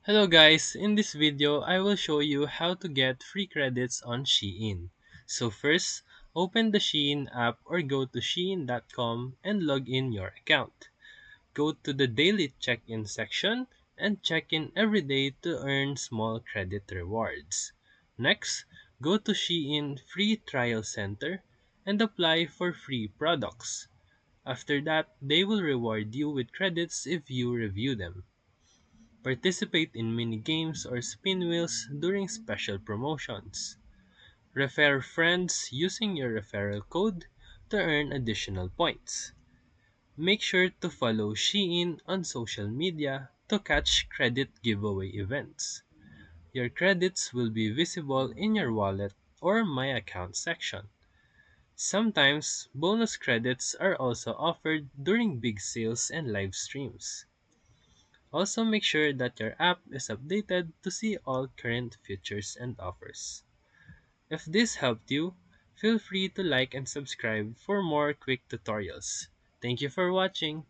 Hello guys, in this video I will show you how to get free credits on Shein. So first, open the Shein app or go to shein.com and log in your account. Go to the daily check-in section and check in every day to earn small credit rewards. Next, go to Shein Free Trial Center and apply for free products. After that, they will reward you with credits if you review them. Participate in mini games or spin wheels during special promotions. Refer friends using your referral code to earn additional points. Make sure to follow Shein on social media to catch credit giveaway events. Your credits will be visible in your wallet or My Account section. Sometimes, bonus credits are also offered during big sales and live streams. Also make sure that your app is updated to see all current features and offers. If this helped you, feel free to like and subscribe for more quick tutorials. Thank you for watching.